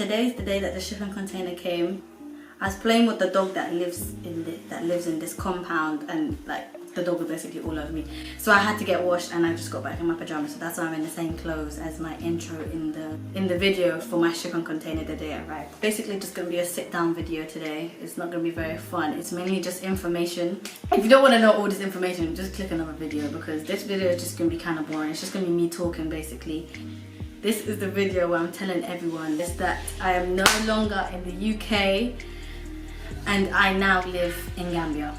today's the day that the shipping container came. I was playing with the dog that lives in this compound, and like the dog was basically all over me. So I had to get washed, and I just got back in my pajamas. So that's why I'm in the same clothes as my intro in the video for my shipping container the day I arrived. Basically just gonna be a sit down video today. It's not gonna be very fun. It's mainly just information. If you don't want to know all this information, just click another video, because this video is just gonna be kind of boring. It's just gonna be me talking basically. This is the video where I'm telling everyone is that I am no longer in the UK and I now live in Gambia.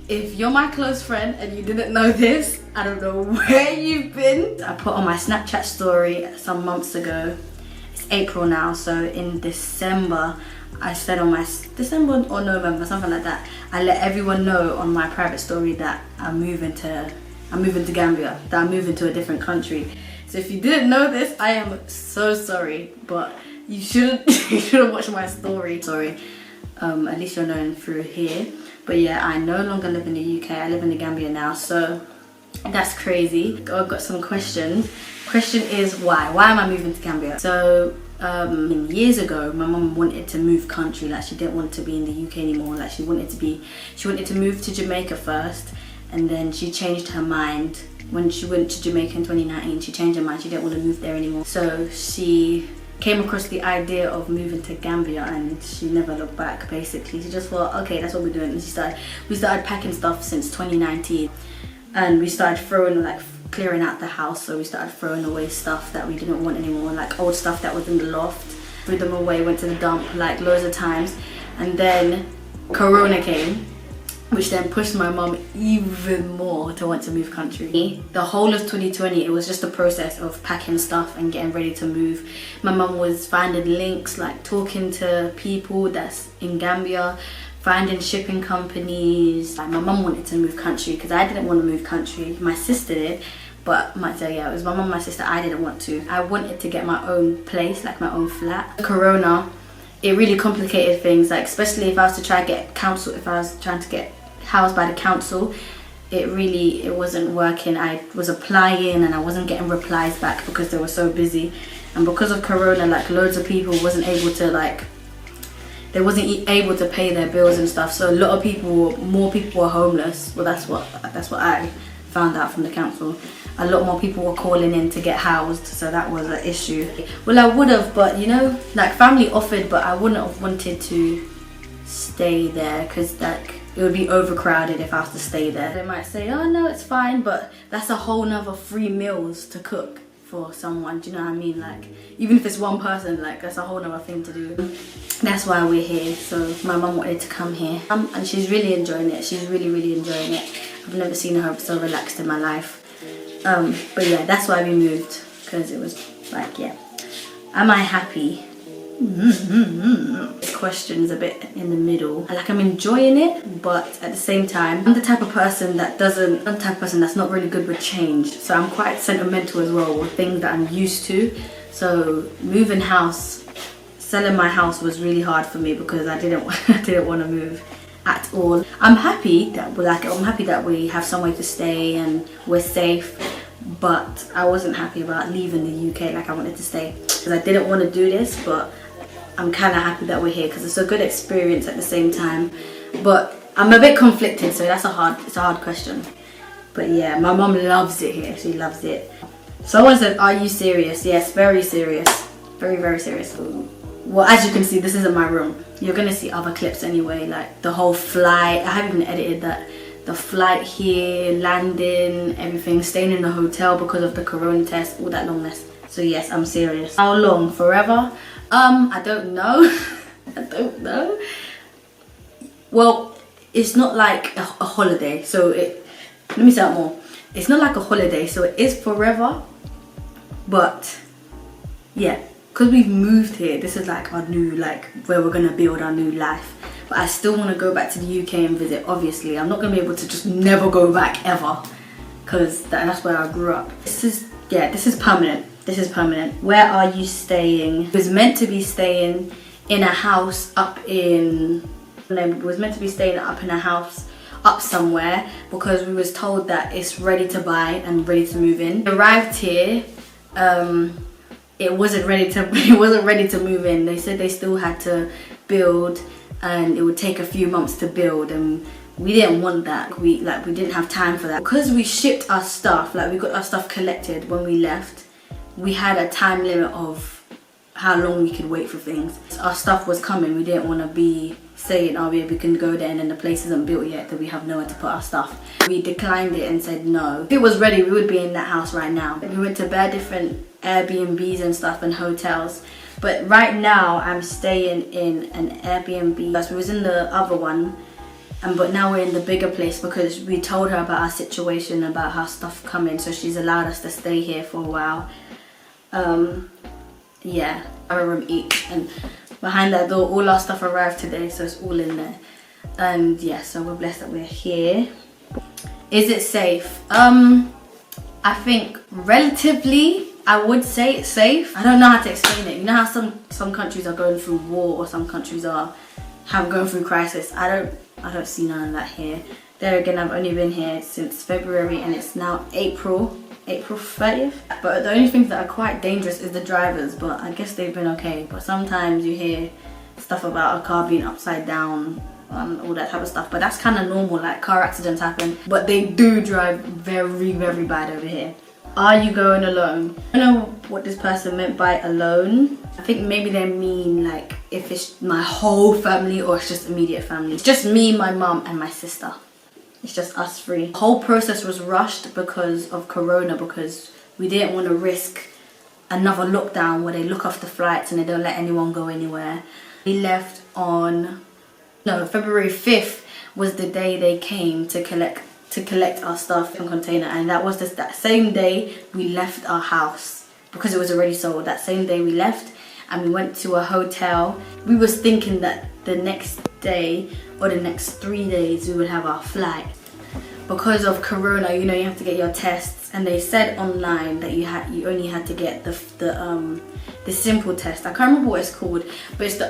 If you're my close friend and you didn't know this, I don't know where you've been. I put on my Snapchat story some months ago. It's April now, so in December, I said on my December or November, something like that, I let everyone know on my private story that I'm moving to Gambia, that I'm moving to a different country. So if you didn't know this, I am so sorry, but you shouldn't watch my story. Sorry, at least you're known through here. But yeah, I no longer live in the UK. I live in the Gambia now, so that's crazy. I've got some questions. Question is why? Why am I moving to Gambia? So years ago, my mum wanted to move country. Like, she didn't want to be in the UK anymore. Like, she wanted to move to Jamaica first, and then she changed her mind. When she went to Jamaica in 2019, she changed her mind. She didn't want to move there anymore. So she came across the idea of moving to Gambia, and she never looked back basically. She just thought, okay, that's what we're doing. And we started packing stuff since 2019, and we started clearing out the house. So we started throwing away stuff that we didn't want anymore, like old stuff that was in the loft. Threw them away, went to the dump like loads of times. And then Corona came, which then pushed my mum even more to want to move country. The whole of 2020, it was just a process of packing stuff and getting ready to move. My mum was finding links, like talking to people that's in Gambia, finding shipping companies. Like, my mum wanted to move country because I didn't want to move country. My sister did, but it was my mum and my sister. I didn't want to. I wanted to get my own place, like my own flat. Corona, it really complicated things, like especially if I was to try to get council, if I was trying to get housed by the council, it wasn't working. I was applying and I wasn't getting replies back because they were so busy. And because of Corona, like loads of people wasn't able to pay their bills and stuff. So a lot of people, more people were homeless. Well, that's what I found out from the council. A lot more people were calling in to get housed, so that was an issue. Well, I would have, but you know, like family offered, but I wouldn't have wanted to stay there because like it would be overcrowded if I was to stay there. They might say, oh no, it's fine, but that's a whole nother 3 meals to cook for someone. Do you know what I mean? Like, even if it's one person, like that's a whole nother thing to do. That's why we're here. So my mum wanted to come here, and she's really enjoying it. She's really enjoying it. I've never seen her so relaxed in my life. But yeah, that's why we moved, because it was like, yeah, am I happy? This question's a bit in the middle. Like, I'm enjoying it, but at the same time, I'm the type of person that's not really good with change. So I'm quite sentimental as well with things that I'm used to. So moving house, selling my house was really hard for me because I didn't want to move at all. I'm happy that we have somewhere to stay and we're safe, but I wasn't happy about leaving the UK. Like, I wanted to stay because I didn't want to do this, but I'm kind of happy that we're here because it's a good experience at the same time. But I'm a bit conflicted, so it's a hard question. But yeah, my mum loves it here. She loves it. Someone said, are you serious? Yes, very serious. Very serious. Well, as you can see, this isn't my room. You're gonna see other clips anyway, like the whole flight. I haven't even edited that. The flight here, landing, everything, staying in the hotel because of the Corona test, all that longness. So yes, I'm serious. How long? Forever? I don't know. I don't know. Well, it's not like a holiday, so let me say that more. It's not like a holiday, so it is forever, but yeah, because we've moved here, this is like our new, like where we're gonna build our new life. But I still want to go back to the UK and visit. Obviously, I'm not gonna be able to just never go back ever, because that's where I grew up. This is permanent. This is permanent. Where are you staying? It was meant to be staying in a house up in. It was meant to be staying up in a house up somewhere because we was told that it's ready to buy and ready to move in. We arrived here it wasn't ready to move in. They said they still had to build, and it would take a few months to build, and we didn't want that. We didn't have time for that. Because we shipped our stuff, like we got our stuff collected when we left, we had a time limit of how long we could wait for things. Our stuff was coming. We didn't want to be saying, oh yeah, we can go there and then the place isn't built yet, that we have nowhere to put our stuff. We declined it and said no. If it was ready, we would be in that house right now. We went to bare different Airbnbs and stuff and hotels. But right now I'm staying in an Airbnb. We was in the other one, but now we're in the bigger place because we told her about our situation, about how stuff coming, so she's allowed us to stay here for a while. Yeah, a room each, and behind that door all our stuff arrived today, so it's all in there. And yeah, so we're blessed that we're here. Is it safe? I think relatively I would say it's safe. I don't know how to explain it. You know how some countries are going through war, or some countries are going through crisis. I don't see none of that here. There again, I've only been here since February and it's now April 30th. But the only things that are quite dangerous is the drivers, but I guess they've been okay. But sometimes you hear stuff about a car being upside down, all that type of stuff, but that's kind of normal. Like, car accidents happen, but they do drive very, very bad over here. Are you going alone? I don't know what this person meant by alone. I think maybe they mean like if it's my whole family or it's just immediate family. It's just me, my mum and my sister. It's just us three. The whole process was rushed because of Corona, because we didn't want to risk another lockdown where they look off the flights and they don't let anyone go anywhere. We left on, no, February 5th was the day they came to collect our stuff in container, and that was that same day we left our house because it was already sold. That same day we left and we went to a hotel. We was thinking that the next day or the next 3 days we would have our flight. Because of Corona, you know, you have to get your tests, and they said online that you only had to get the simple test. I can't remember what it's called, but it's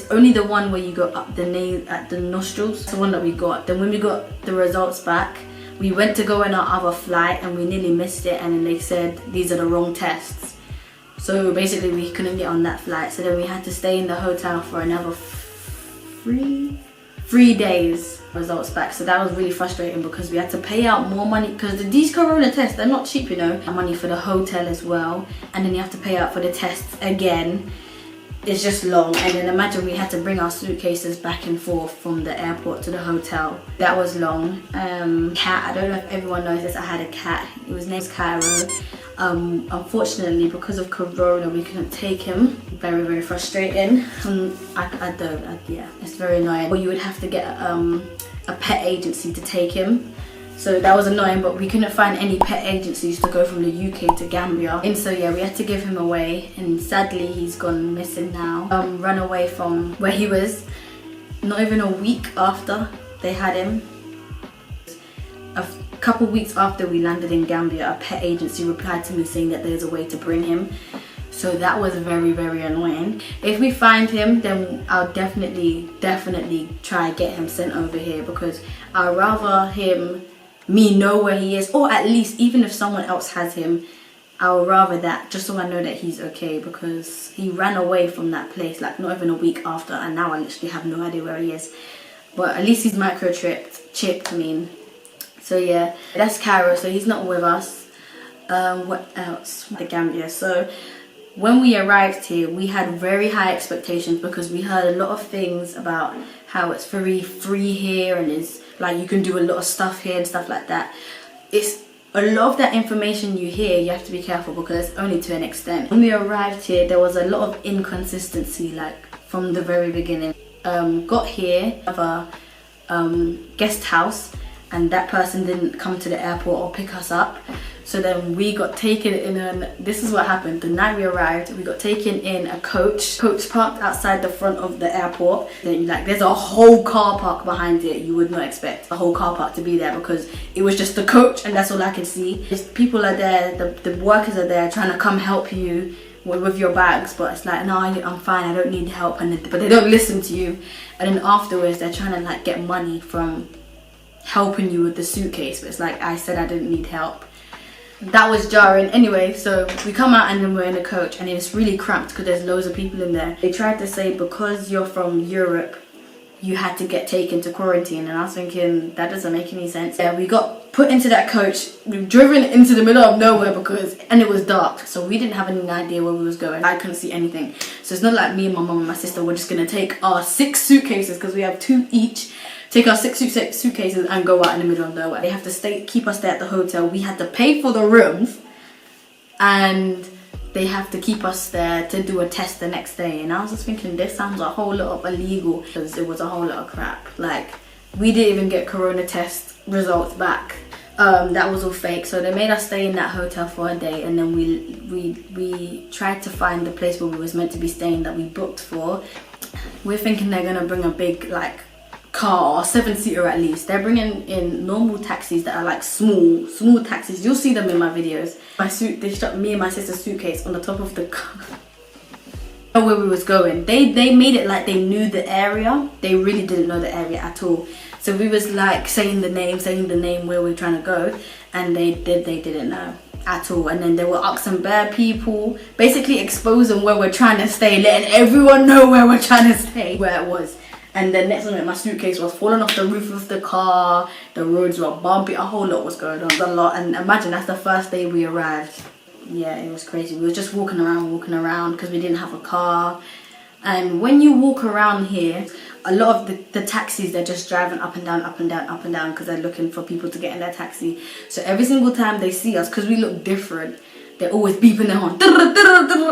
only the one where you go up the nose at the nostrils. It's the one that we got. Then when we got the results back, we went to go on our other flight and we nearly missed it, and then they said these are the wrong tests. So basically we couldn't get on that flight, so then we had to stay in the hotel for another 3 days results back. So that was really frustrating because we had to pay out more money, because these Corona tests, they're not cheap, you know. Money for the hotel as well, and then you have to pay out for the tests again. It's just long. And then imagine we had to bring our suitcases back and forth from the airport to the hotel. That was long. Cat, I don't know if everyone knows this, I had a cat. His name's Cairo. Unfortunately, because of Corona, we couldn't take him. Very, very frustrating. Yeah, it's very annoying. Or you would have to get a pet agency to take him. So that was annoying, but we couldn't find any pet agencies to go from the UK to Gambia. And so yeah, we had to give him away, and sadly he's gone missing now. Run away from where he was. Not even a week after they had him. A couple weeks after we landed in Gambia, a pet agency replied to me saying that there's a way to bring him. So that was very, very annoying. If we find him, then I'll definitely try get him sent over here, because I'd rather me know where he is, or at least even if someone else has him, I would rather that, just so I know that he's okay, because he ran away from that place like not even a week after, and now I literally have no idea where he is. But at least he's chipped, I mean. So yeah, that's Cairo, so he's not with us. What else? The Gambia. So when we arrived here, we had very high expectations because we heard a lot of things about how it's very free here, and it's like you can do a lot of stuff here and stuff like that. It's a lot of that information you hear, you have to be careful because only to an extent. When we arrived here, there was a lot of inconsistency, like from the very beginning. Got here, have a guest house, and that person didn't come to the airport or pick us up. So then we got taken in this is what happened. The night we arrived, we got taken in a coach parked outside the front of the airport. Then like there's a whole car park behind it. You would not expect a whole car park to be there because it was just the coach and that's all I could see. Just people are there, the workers are there trying to come help you with your bags, but it's like, no, I'm fine, I don't need help, but they don't listen to you. And then afterwards they're trying to like get money from helping you with the suitcase, but it's like I said I didn't need help. that was jarring. Anyway, so we come out and then we're in a coach and it's really cramped because there's loads of people in there. They tried to say because you're from Europe, you had to get taken to quarantine, and I was thinking that doesn't make any sense. Yeah, we got put into that coach. We've driven into the middle of nowhere and it was dark, so we didn't have any idea where we was going. I couldn't see anything, so it's not like me and my mum and my sister were just gonna take our 6 suitcases, because we have 2 each. Take our 6 suitcases and go out in the middle of nowhere. They have to keep us there at the hotel. We had to pay for the rooms, and they have to keep us there to do a test the next day. And I was just thinking, this sounds a whole lot of illegal, because it was a whole lot of crap. Like, we didn't even get corona test results back. That was all fake. So they made us stay in that hotel for a day, and then we tried to find the place where we was meant to be staying that we booked for. We're thinking they're gonna bring a big like car, or 7-seater at least. They're bringing in normal taxis that are like small taxis. You'll see them in my videos. They strapped me and my sister's suitcase on the top of the car. Where we was going. They made it like they knew the area. They really didn't know the area at all. So we was like saying the name where we're trying to go, and they didn't know at all. And then they were asking bare people, basically exposing where we're trying to stay, letting everyone know where we're trying to stay, where it was. And then next minute my suitcase was falling off the roof of the car, the roads were bumpy, a whole lot was going on. A lot. And imagine that's the first day we arrived. Yeah, it was crazy. We were just walking around because we didn't have a car. And when you walk around here, a lot of the taxis, they're just driving up and down because they're looking for people to get in their taxi. So every single time they see us, because we look different, they're always beeping their horn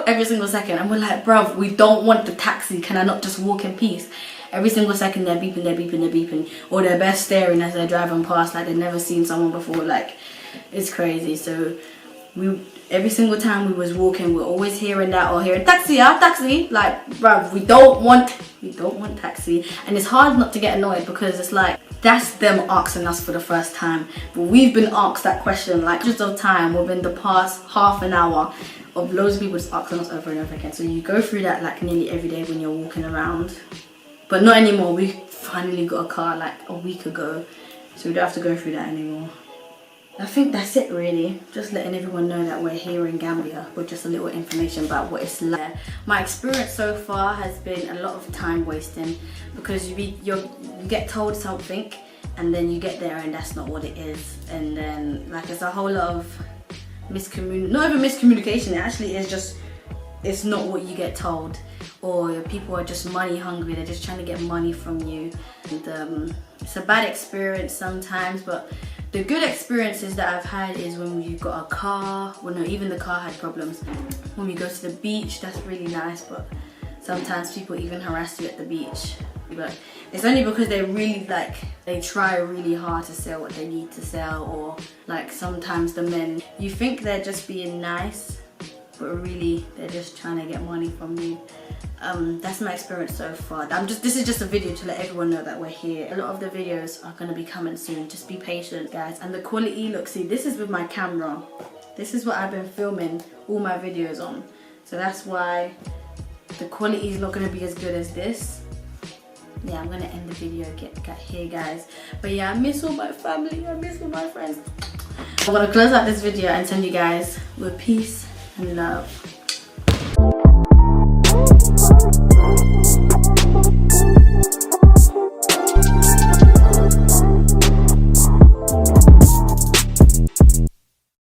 every single second. And we're like, bruv, we don't want the taxi. Can I not just walk in peace? Every single second they're beeping. Or they're best staring as they're driving past like they've never seen someone before. Like, it's crazy. So every single time we was walking, we're always hearing that, or hearing taxi, taxi. Like, bruv, we don't want taxi. And it's hard not to get annoyed, because it's like, that's them asking us for the first time. But we've been asked that question like hundreds of times within the past half an hour, of loads of people just asking us over and over again. So you go through that like nearly every day when you're walking around. But not anymore. We finally got a car like a week ago, so we don't have to go through that anymore. I think that's it really. Just letting everyone know that we're here in Gambia with just a little information about what it's like. My experience so far has been a lot of time wasting, because you get told something and then you get there and that's not what it is. And then like it's a whole lot of not even miscommunication, it actually is just, it's not what you get told. Or people are just money hungry, they're just trying to get money from you. And it's a bad experience sometimes, but the good experiences that I've had is when you've got a car. Well, no, even the car had problems. When we go to the beach, that's really nice, but sometimes people even harass you at the beach. But it's only because they try really hard to sell what they need to sell, or like sometimes the men, you think they're just being nice, but really they're just trying to get money from you. That's my experience so far. This is just a video to let everyone know that we're here. A lot of the videos are going to be coming soon. Just be patient, guys. And the quality, look, see, this is with my camera. This is what I've been filming all my videos on. So that's why the quality is not going to be as good as this. Yeah, I'm going to end the video get here, guys. But yeah, I miss all my family. I miss all my friends. I'm going to close out this video and send you guys with peace and love.